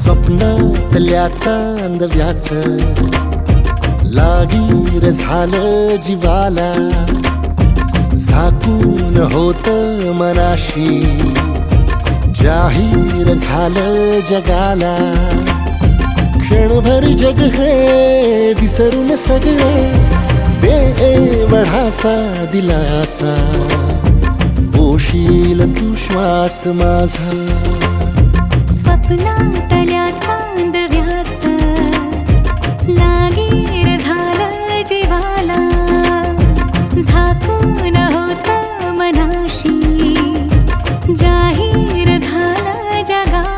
स्वप्नातल्या चांदव्याच लागीर झालं जीवाला, झाकून होत मनाशी जाहीर झालं जगाला. क्षणभर जग हे विसरून सगळे दे एवढासा दिलासा, पोशील तू श्वास माझा. स्वप्नातल्या चांदव्याच लागीर झालं जीवाला, झाकून होत मनाशी जाहीर झालं जगाला.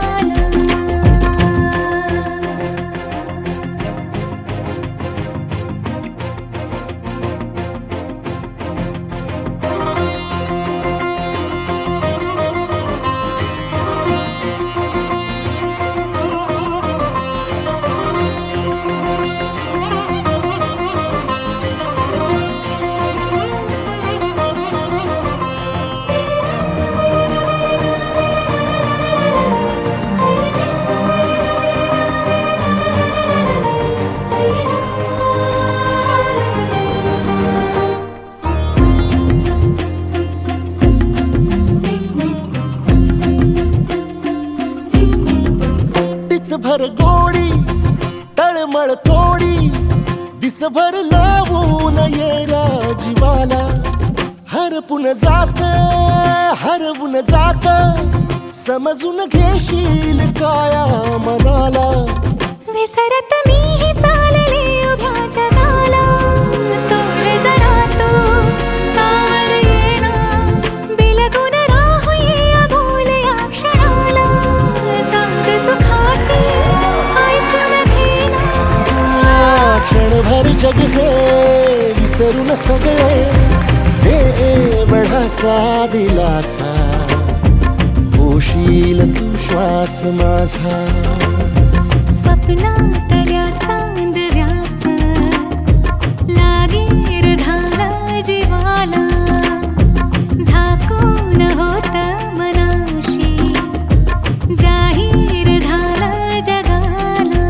भर गोडी तळमळ थोडी दिसभर लावून येऱ्या जीवाला. हरपून जात समजून घेशील काया मनाला. विसरत मीही चालले उभ्या जगाला, तोर जरा तो सावर येना, बिलगून राहू ये अबोल या क्षणाला. सांग सुखाची ऐकून घेना, क्षणभर जग हे विसरून सगळे दे एवढासा दिलासा, पोशील तू श्वास माझा. स्वप्नातल्या चांदव्याच लागीर झालं जीवाला, झाकून होत मनाशी जाहीर झालं जगाला.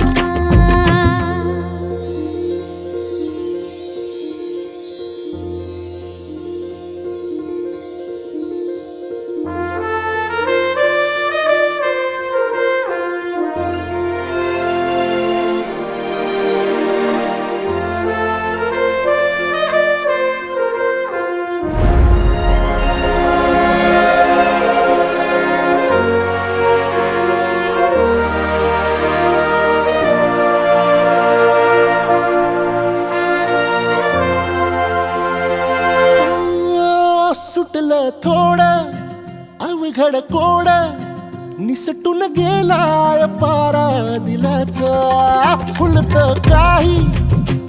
सुटलं थोडं अवघड कोड, निसटून गेलाय पारा दिलाचा. फुलत काही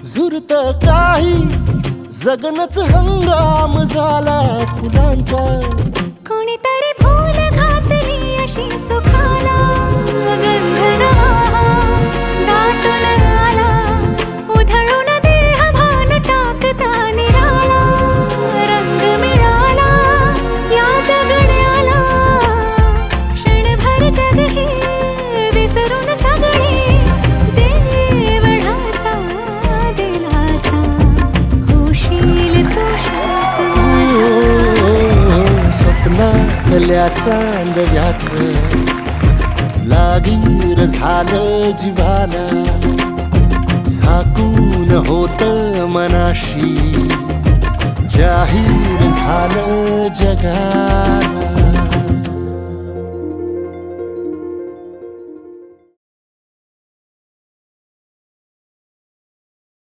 झुरत काही जगनच हंगाम झाला फुलांचा. कोणीतरी फूल घातली अशी सुखाला, गंध दाटून आला, उधळून देह भान टाकता निराला. रंग मिळाला या जगण्याला, क्षणभर जग हे विसरून सगळे देवढासा दिलासा, होशील तू श्वास माझा. स्वप्नातल्या चांदव्याच लागीर झालं जीवाला, झाकून होत मनाशी जाहीर झालं जगाला.